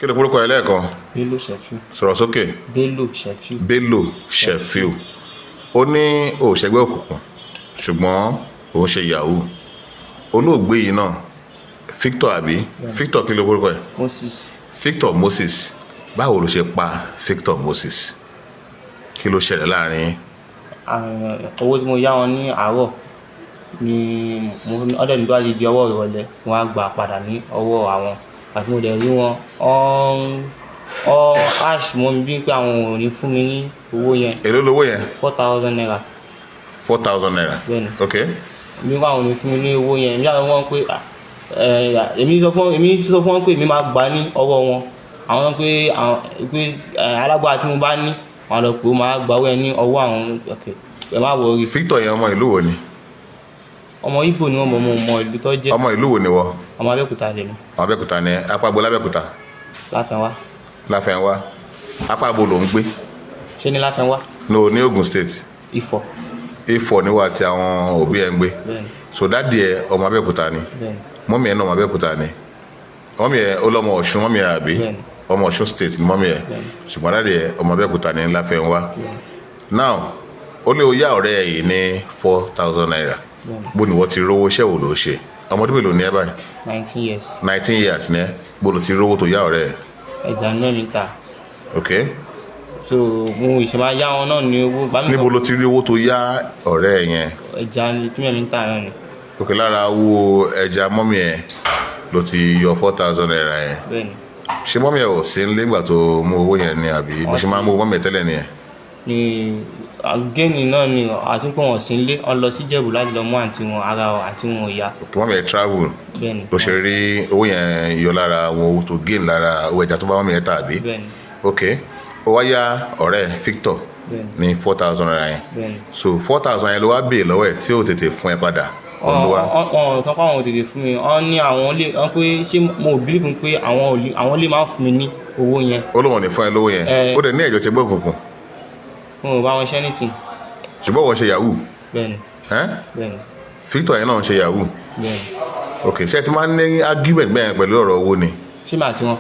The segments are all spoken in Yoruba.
Kí ló porúkọ ẹ lẹ́ẹ̀kan? Bello Shefiu. Sọ̀rọ̀ sókè. Bello Shefiu. Bello Shefiu. Ó ní ó ṣẹgbẹ́ òkùnkùn ṣùgbọ́n òun ṣe yahoo. Olóògbé yìí náà Victor àbí? Victor kí ló porúkọ ẹ? Moses. Victor Moses. Báwo ló ṣe pa Victor Moses? Kí ló ṣẹlẹ̀ láàrin? Owó tí mo yá wọn ní àárọ̀ ni ọdẹ nígbà tí di ọwọ́ ìrọ̀lẹ́ wọn á gbà padà ní ọwọ́ àwọn àti mo dẹ̀ rí wọn ash mọ́ mi bí pé àwọn ò ní fún mi ní owó yẹn. Èló lówó yẹn? 4,000 naira. 4,000 naira. Bẹ́ẹ̀ni. Ok. bí wọn ò ní fún mi ní owó yẹn èmi àti wọn pé èmi sọ fún wọn pé èmi máa gbà ní ọwọ́ wọn àwọn pé alágbára tí mo bá ní wọn lọ pé ó máa gbà owó yẹn ní ọwọ́ àwọn ẹ má wọrí. Victor yẹn ọmọ ìlú wo ni? ọmọ Ìgbò ni wọn mọ ìlú tó jẹ́. Ọmọ ìlú wo ni wọ? ọmọ Abẹ́òkúta lè mi. Ọmọ Abẹ́òkúta ni apábo l'Abẹ́òkúta? Láfẹnwá. Láfẹnwá. Apábo ló ń gbé? Ṣé ní Láfẹnwá? No, ní Ogun State. Ifọ̀. Ifọ̀ ni wà tí àwọn òbí ẹ ń gbé. Bẹ́ẹ̀ni. So dáàdì ẹ ọmọ Abẹ́òkúta ni? Bẹ́ẹ̀ni. Mọ́mì ẹ náà ọmọ Abẹ́òkúta ni? Mọ́mì ẹ ó lọ́mọ Ọ̀ṣun mọ́mì ẹ àbí? Bẹ́ẹ̀ni. Ọmọ Ọ̀ṣun State ni mọ́mì ẹ. Ṣùgbọ́n dáàdì ẹ ọmọ Abẹ́òkúta ni Láfẹnwá. Now ó lé o yá ọ̀rẹ́ ẹ yìí ní 4,000 naira. Bó ni wọ́n ti rówó iṣẹ́ wo ló ṣe? Ọmọdún mélòó ni ẹ báyìí? 19 years. 19 years ni ẹ. Bó ló ti rówó tó yá ọ̀rẹ́ ẹ? Ẹja náà ní ta. Ok. So mo ìṣe máa yá wọn náà ní owó. Níbo ló ti rí owó tó yá ọ̀rẹ́ ẹ yẹn? Ẹja tí mẹ́rin ta náà ni. Ok, lára owó ẹja mọ́mì ẹ ló ti yọ 4,000 naira yẹn. Bẹ́ẹ̀ni. Ṣé mọ́mì ẹ ò sí nílé ìgbà tó mú owó yẹn ni àbí bó ṣe máa ń mú mọ́mì ẹ tẹ́lẹ̀ nìyẹn? Ni àgẹ́ni náà ni àtúnkọ́ wọn sí ilé wọn lọ sí Jẹ̀bú láti lọ mú àǹtí wọn ara àǹtí wọn ìyá. Ok, mọ́mì ẹ travel. Bẹ́ẹ̀ni. Ló ṣe rí owó yẹn yọ lára àwọn owó tó gain lára owó ẹja tó bá mọ́mì ẹ tà àbí? Bẹ́ẹ̀ni. Ok, ó wá yá ọ̀rẹ́ Victor ní 4,000 naira yẹn. Bẹ́ẹ̀ni. So 4,000 yẹn ló wá béè lọ́wọ́ ẹ̀ tí ó tètè fún ẹ padà. Ọ̀n tán kọ́ àwọn òtètè fún mi wọ́n ní àwọn lè wọ́n pé ṣé mo believe fún pé àwọn lè máa fún mi ní owó yẹn. Ó lóun ò ní fún ẹ lówó yẹn. Ó dẹ̀ ní ẹ̀jọ̀ ti gbọ́ òkùnkùn. Mo ò bá wọn ṣe anything. Ṣùgbọ́n wọ́n ṣe yahoo. Bẹ́ẹ̀ni. Bẹ́ẹ̀ni. Victor yẹn náà ń ṣe yahoo. Bẹ́ẹ̀ni. Ok, ṣé ẹ ti máa ń ní argument bẹ́ẹ̀ pẹ̀lú ọ̀rọ̀ owó ni? Ṣé màá ti wọn?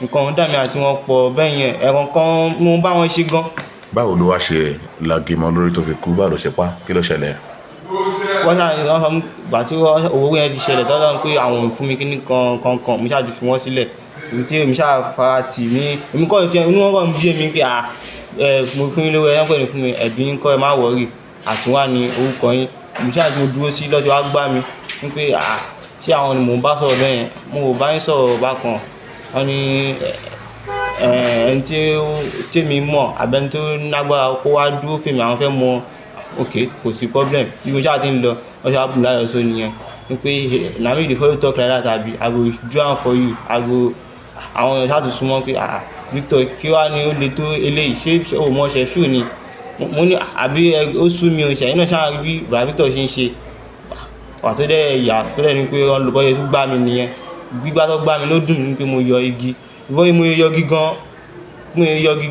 Nǹkan dàmí àti wọn pọ̀ bẹ́ẹ̀ yẹn ẹ̀rọ kan mo bá wọn ṣe gan. Báwo ló wá ṣe lagimọ lórí tó fi kú? Báwo ló ṣe pa? Kí ló ṣẹlẹ̀? Wọ́n sọ gbà tí owó yẹn ti ṣẹlẹ̀ tọ́lá pé àwọn ò fún mi kíní kan mo ṣáà ti fi wọ́n sílẹ̀ èmi tí èmi ṣáà fara tì ní èmi kọ́ ìtẹ́ inú wọn kọ́ ń bí èmi pé mo fún yín lówó ẹ̀yán pẹ̀lú fún mi ẹ̀bí ń kọ́ ẹ má wọ̀rì àtúnwá ní orúkọ yín èmi ṣáà tí mo dúró sí lọ́jọ́ wá gbá mi wípé ṣé àwọn ni mò ń bá sọ̀rọ̀ bẹ́ẹ̀ yẹn mo ò bá yín sọ̀rọ̀ bákan wọ́n ní ẹni tí mi mọ̀ abẹ́ni tó lágbára kó wá dúró fèmí àwọn fẹ́ mọ ok kò sí problem bí mo ṣáà ti ń lọ wọ́n ṣáà bùn láyọ̀ sọ nìyẹn wípé na me dey follow talk like that àbí I go do am for you àwọn èèyàn ṣáà tún súnmọ́ pé Victor kí wàá ní ó le tó eléyìí ṣé o mọ Shefiu ni mo ní àbí ó sú mi o ṣẹ̀yìn náà ṣáà rí bí bàbá Victor ṣe ń ṣe wà tó dẹ̀ yà tó dẹ̀ ní pé wọ́n lọ bọ́yẹ tó gbá mi nìyẹn gbígbá tó gbá mi ló dùn mí pé mo yọ igi ìwọ́n mo yọ igi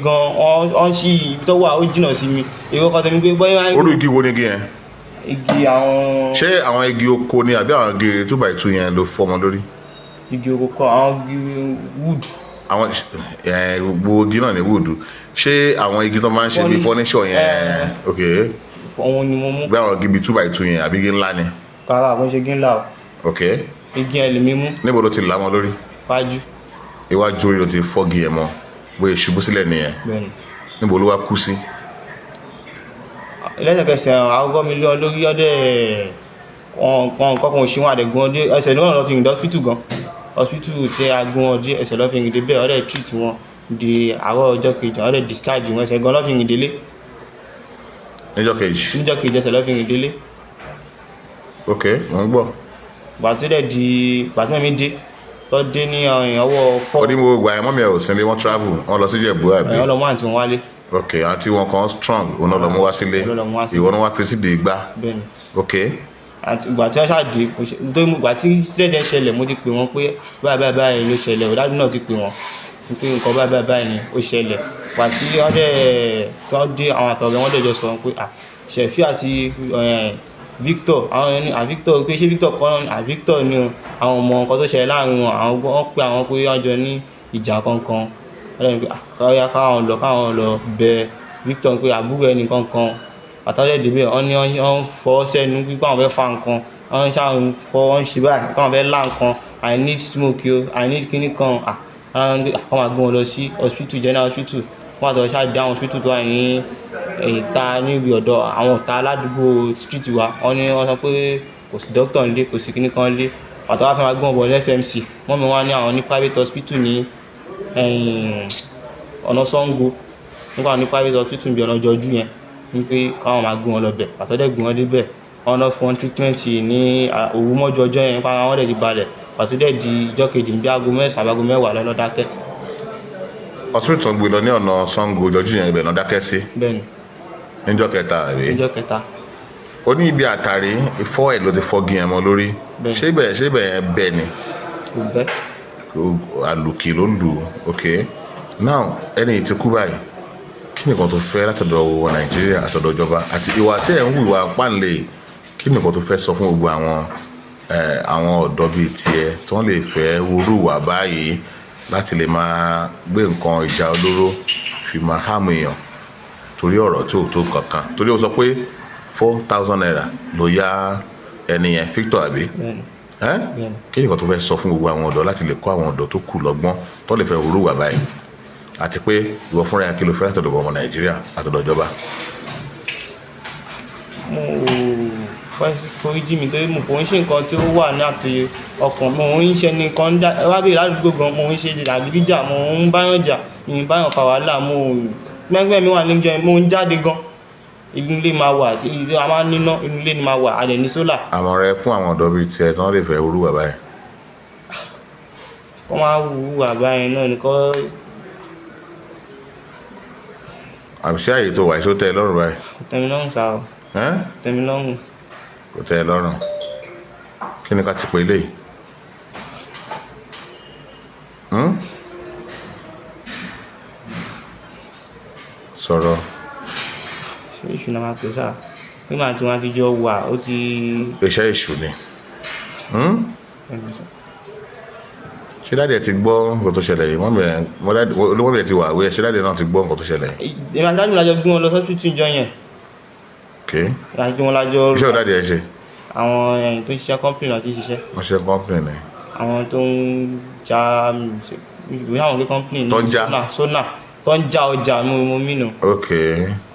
gan ọ́n sí ibi tó wà ó jìnnà sí mi èrò kan tó ní pé bọ́yẹ. Orú igi wo ni igi yẹn? Igi àwọn. Ṣé àwọn igi oko ni àbí àwọn igi 2x2 yẹn ló fọ́ ọmọ lórí? Igi oko kọ́ àwọn igi wood. Àwọn gbogbo igi náà ni wood. Ṣé àwọn igi tó máa ń ṣe bí furniture yẹn? Ok. Òun ni mo mú. Bí àwọn igi bí 2x2 yẹn àbí igi ńlá ni? Rárá kò ń ṣe igi ńlá o. Ok. Igi ẹ̀ lè mi mú. Níbo ló ti là mọ́ lórí? Wájú. Iwájú orí ló ti fọ́gi ẹ̀ mọ́ bóyá ìṣubú sílẹ̀ nìyẹn. Bẹ́ẹ̀ni. Níbo ló wá kú sí? Lẹ́sẹ̀kẹsẹ̀ àgọ́ mi lé ọ lórí ọdẹ kọ̀ọ̀kan òṣìwọ̀n àdẹ̀gùn ọdẹ ẹsẹ̀ ló lọ́ fi rìn dé hospital gan hospital tí a gún ọdẹ ẹsẹ̀ lọ́ fi rìn dé bẹ́ẹ̀ ọdẹ treat wọn di àárọ̀ ọjọ́ kejì ọdẹ discharge wọn ẹsẹ̀ gan lọ́ fi rìn délé. Níjọ́ kejì ẹsẹ̀ lọ́ fi rìn délé. Ok, mo ń gbọ́. Gbàtí mi dé tó dé ní ọwọ́ fọ́. Ó ní mo gbà ẹ̀ mọ́mì ẹ̀ ò sí ilé wọ́n travel wọ́n lọ sí Jẹ̀bú àbí? Wọ́n lọ mú àǹtí wọn wálé. Ok, àǹtí wọn kan strong òun náà lọ mú wá sílé ìwọ náà wá fi síde igbá. Bẹ́ẹ̀ni. Ok. Ìgbà tí wọ́n ṣáàdé ìgbà tí sílẹ̀dẹ̀ ṣẹlẹ̀ mo ti pè wọ́n pé báyìí ló ṣẹlẹ̀ ọ̀dájú náà ti pè wọ́n pé nǹkan báyìí ni ó ṣẹlẹ̀ wà tí wọ́n dé àwọn àtọ̀rẹ́ wọn dẹ̀jọ sọ pé Shefiu àti Victor àwọn ẹni Victor pé ṣé Victor kọ́ náà Victor ni o àwọn ọmọ nǹkan tó ṣẹlẹ̀ láàrin wọn àwọn wọ́n pé àwọn pé wọ́n jọ ní ìjà kankan ọlọ́run pé àkọ́yà káwọn lọ bẹ Victor pé àbúrò ẹni kankan àtàwọn ẹ̀dẹ̀ bẹ́ẹ̀ wọ́n ní wọ́n fọ́ sẹ́nu pé àwọn fẹ́ fa nǹkan wọ́n ṣáà wọ́n ṣe báyìí káwọn fẹ́ lá nǹkan I need smoke yo I need kíní kan àwọn máa gbé wọn lọ sí hospital general hospital wọ́n àtọ̀ ṣáà dé àwọn hospital tó wà ní ìta níbi ọ̀dọ̀ àwọn ọ̀tá aládùúgbò street wa wọ́n sọ pé kò sí doctor nílé kò sí kíní kan nílé àtọ̀ wá fẹ́ máa gbé wọn bọ̀ ní FMC wọ́n mi wá ní àwọn ní private hospital ní ọ̀nà Sango nígbà ní private hospital bí ọ̀nà jọjú yẹn ní pé káwọn máa gbé wọn lọ bẹ̀ àtọ́dẹ̀ gbé wọn débẹ̀ wọ́n lọ fún treatment ní òwú mọ́jú ọjọ́ yẹn pa àwọn dẹ̀ ti balẹ̀ àtọ́dẹ̀ di ìjọ́ kejì bí aago 9 àbí aago 10 lọ́lọ́ dákẹ́. hospital gbé lọ ní ọ̀nà Sango jọjú yẹn ibẹ̀ náà dákẹ́ sí. bẹ́ẹ̀ni. níjọ́ kẹta àbí. níjọ́ kẹta. ó ní ibi àtàrí ìfọ́ ẹ̀ ló ti fọ́gi ẹ̀ mọ́ lórí. ṣé ibẹ̀ yẹn bẹ́ẹ̀ ni. kò bẹ́. àlùkì ló lù ú ok now ẹni yìí ti kú báyìí kí nìkan tó fẹ́ látọ̀dọ̀ wọ Nàìjíríà àtọ̀dọ̀ ìjọba àti ìwà tẹ́ ẹ̀ ń hù ìwà pàǹlẹ̀ kí nìkan tó fẹ́ sọ fún gbogbo àwọn ọ̀dọ́ bíi tiẹ̀ tí wọ́n lè fẹ́ wúrú wà báyìí láti lè máa gbé nǹkan ìjà olóró fi máa hàmù èèyàn torí ọ̀rọ̀ tí ò tó kankan torí ó sọ pé 4,000 naira ló yá ẹni yẹn Victor àbí kí nìkan tó fẹ́ sọ fún gbogbo àwọn ọ̀dọ́ láti lè kọ́ àwọn ọ̀dọ́ tó kù lọ́gbọ́n tó lè fẹ́ wúrú wà báyìí àti pé ìwọ fúnra yẹn kí ló fẹ́ látọ̀dọ̀ ọmọ Nàìjíríà àtọ̀dọ̀ ìjọba. mo fẹ́ foríjì mi torí mo kò ń ṣe nǹkan tí ó wà ní àtòyè ọkàn mo ń ṣe nǹkan wá bí ládùúgbò gan mo ń ṣe àgídíjà mo ń báyàn jà mi ń báyàn fa wàhálà mo gbẹ́ngbẹ́ mi wà níjọ mo ń jáde gan inú ilé máa wà a máa ń níná inú ilé ni máa wà a lè ní sólà. àmọ́ rẹ fún àwọn ọ̀dọ́ bíi tiẹ̀ tí wọ́n lè fẹ́ wúrú wà báyìí. kọ́ máa wúrú wà báyìí náà nìkan. àbíṣe àyè tó wà èso tẹ́ ẹ lọ́rùn báyìí. tẹ́mi lọ́rùn sá o. tẹ́mi lọ́rùn. kò tẹ́ ẹ lọ́rùn kí ni ká ti pè léyìí. sọ̀rọ̀. ṣé èṣù náà máa pè sáà nígbà tí wọ́n ti jọ wà ó ti. iṣẹ́ èṣù ni. ṣé dáàdì ẹ ti gbọ́ nǹkan tó ṣẹlẹ̀ yìí olówó ẹ ti wà wí ẹ ṣé dáàdì náà ti gbọ́ nǹkan tó ṣẹlẹ̀ yìí. èmi àti dáàdì mi lájọ gbé wọn lọ sọ́sítù ìjọ yẹn. láti wọn lájọ. iṣẹ́ ò dáàdì ẹ ṣe. àwọn ẹ̀yìn tó ń ṣiṣẹ́ kọ́ńpìnì náà ti ṣiṣẹ́. wọ́n ṣe kọ́ńpìnì ni. àwọn tó ń já ìwé àwọn kọ́ńpìnì ní. tó ń já sónà tó ń já ọjà mo mìíràn. ok.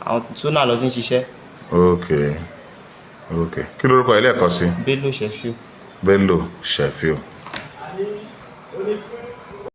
àwọn sónà lọ ti ń ṣiṣẹ́. ok kí lórúkọ ilé ẹ̀kọ́ sí. Bello Sheffield. Bello Sheffield.